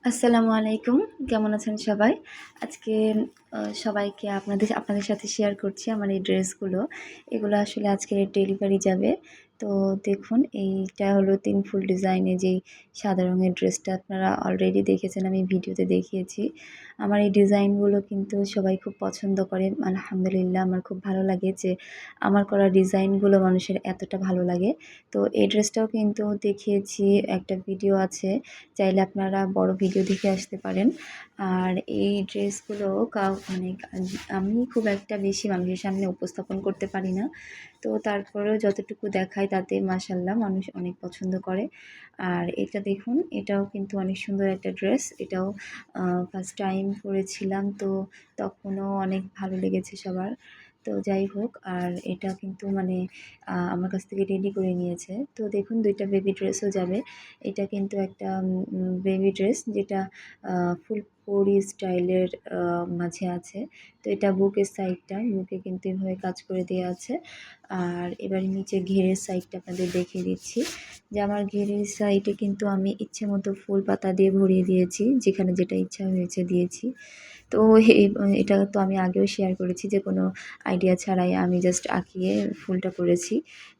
আসসালামু আলাইকুম। কেমন আছেন সবাই? আজকে সবাইকে আপনাদের সাথে শেয়ার করছি আমার এই ড্রেসগুলো। এগুলো আসলে আজকে ডেলিভারি যাবে। তো দেখুন এইটা হলো ৩ ফুল ডিজাইনে যেই সাদা রঙের ড্রেসটা আপনারা অলরেডি দেখেছেন, আমি ভিডিওতে দেখিয়েছি। আমার এই ডিজাইনগুলো কিন্তু সবাই খুব পছন্দ করে। আলহামদুলিল্লাহ, আমার খুব ভালো লাগে যে আমার করা ডিজাইনগুলো মানুষের এতটা ভালো লাগে। তো এই ড্রেসটাও কিন্তু দেখিয়েছি, একটা ভিডিও আছে। চাইলে আপনারা বড় ভিডিও দেখে আসতে পারেন। আর এই ড্রেসগুলো মানে আমি খুব একটা বেশি মানুষের সামনে উপস্থাপন করতে পারি না। তো তারপরেও যতটুকু দেখাই তাতে মাশাআল্লাহ মানুষ অনেক পছন্দ করে। আর এটা দেখুন, এটাও কিন্তু অনেক সুন্দর একটা ড্রেস। এটাও ফার্স্ট টাইম পরেছিলাম, তো তখনও অনেক ভালো লেগেছে সবার। তো যাই হোক, আর এটা কিন্তু মানে আমার কাছ থেকে রেডি করে নিয়েছে। তো দেখুন ২ টা বেবি ড্রেসও যাবে। এটা কিন্তু একটা বেবি ড্রেস, যেটা ফুলপরি স্টাইলের মাঝে আছে। তো এটা বুকের সাইডটা, বুকে কিন্তু এভাবে কাজ করে দেয়া আছে। আর এবারে নিচে ঘেরের সাইডটা আপনাদের দেখিয়ে দিচ্ছি, যে আমার ঘেরের সাইডে কিন্তু আমি ইচ্ছে মতো ফুল পাতা দিয়ে ভরিয়ে দিয়েছি, যেখানে যেটা ইচ্ছা হয়েছে দিয়েছি। তো এটা তো আমি আগেও শেয়ার করেছি যে কোনো আইডিয়া ছাড়াই আমি জাস্ট আঁকিয়ে ফুলটা করেছি।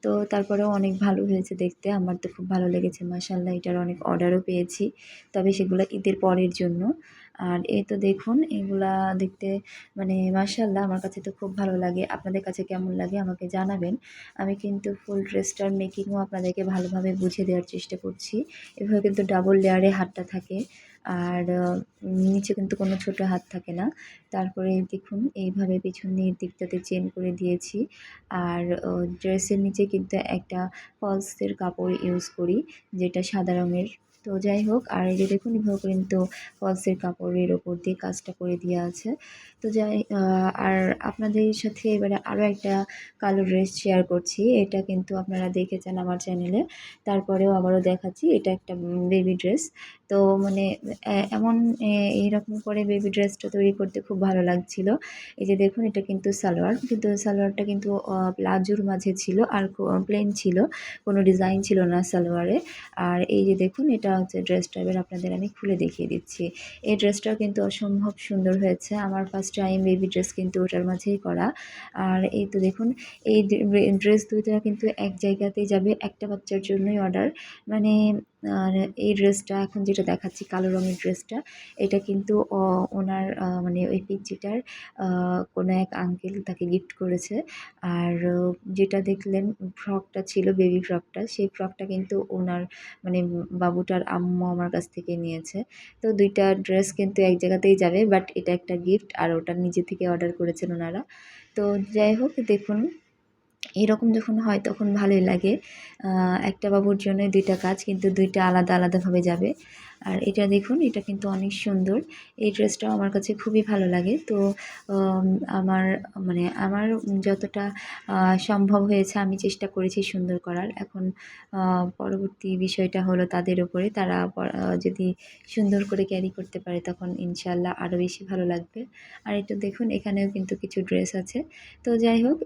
তো তারপরেও অনেক ভালো হয়েছে দেখতে। আমার তো খুব ভালো লেগেছে মাশাআল্লাহ। এটার অনেক অর্ডারও পেয়েছি। তবে সেগুলো ঈদের পরের জন্য। আর এই তো দেখুন, এগুলা দেখতে মানে মাশাআল্লাহ আমার কাছে তো খুব ভালো লাগে। আপনাদের কাছে কেমন লাগে আমাকে জানাবেন। আমি কিন্তু ফুল ড্রেসটার মেকিংও আপনাদেরকে ভালোভাবে বুঝিয়ে দেওয়ার চেষ্টা করছি। এভাবে কিন্তু ডাবল লেয়ারে হাতটা থাকে। আর নিচে কিন্তু কোনো ছোট হাত থাকে না। তারপরে দেখুন এইভাবে পেছনের দিকটাতে চেন করে দিয়েছি। আর ড্রেসের নিচে কিন্তু একটা ফলসের কাপড় ইউজ করি, যেটা সাদা রঙের। তো যাই হোক, আর এই যে দেখুন এভাবে কিন্তু ফলসের কাপড়ের ওপর দিয়ে কাজটা করে দেওয়া আছে। তো আর আপনাদের সাথে এবারে আরও একটা কালো ড্রেস শেয়ার করছি। এটা কিন্তু আপনারা দেখেছেন আমার চ্যানেলে। তারপরেও আবারও দেখাচ্ছি। এটা একটা বেবি ড্রেস। তো মানে এমন এইরকম করে বেবি ড্রেসটা তৈরি করতে খুব ভালো লাগছিল। এই যে দেখুন, এটা কিন্তু সালোয়ার। কিন্তু সালোয়ারটা কিন্তু প্লাজোর মাঝে ছিল, আর প্লেন ছিল। কোনো ডিজাইন ছিল না সালোয়ারে। আর এই যে দেখুন, এটা হচ্ছে ড্রেসটা। এবার আপনাদের আমি খুলে দেখিয়ে দিচ্ছি। এই ড্রেসটাও কিন্তু অসম্ভব সুন্দর হয়েছে। আমার ফার্স্ট টাইম বেবি ড্রেস কিন্তু ওটার মাঝেই করা। আর এই তো দেখুন, এই ড্রেস ২ টা কিন্তু এক জায়গাতেই যাবে। একটা বাচ্চার জন্যই অর্ডার। মানে আর এই ড্রেসটা এখন যেটা দেখাচ্ছি কালো রঙের ড্রেসটা, এটা কিন্তু ওনার মানে ওই পিচ্চিটার কোনো এক আঙ্কেল তাকে গিফট করেছে। আর যেটা দেখলেন ফ্রকটা ছিল, বেবি ফ্রকটা, সেই ফ্রকটা কিন্তু ওনার মানে বাবুটার আম্মু আমার কাছ থেকে নিয়েছে। তো ২ টা ড্রেস কিন্তু এক জায়গাতেই যাবে, বাট এটা একটা গিফট, আর ওটা নিজে থেকে অর্ডার করেছেন ওনারা। তো যাই হোক, দেখুন এরকম যখন হয় তখন ভালোই লাগে। একটা বাবুর জন্যই ২ টা কাজ, কিন্তু ২ টা আলাদা আলাদাভাবে যাবে। আর এটা দেখুন, এটা কিন্তু অনেক সুন্দর। এই ড্রেসটাও আমার কাছে খুবই ভালো লাগে। তো আম আমার মানে আমার যতটা সম্ভব হয়েছে আমি চেষ্টা করেছি সুন্দর করার। এখন আ পরবর্তী বিষয়টা হলো তাদের উপরে। তারা যদি সুন্দর করে ক্যারি করতে পারে তখন ইনশাআল্লাহ আরও বেশি ভালো লাগবে। আর এটা দেখুন, এখানেও কিন্তু কিছু ড্রেস আছে। তো যাই হোক,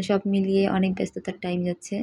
সব মিলিয়ে অনেক ব্যস্ততার টাইম যাচ্ছে।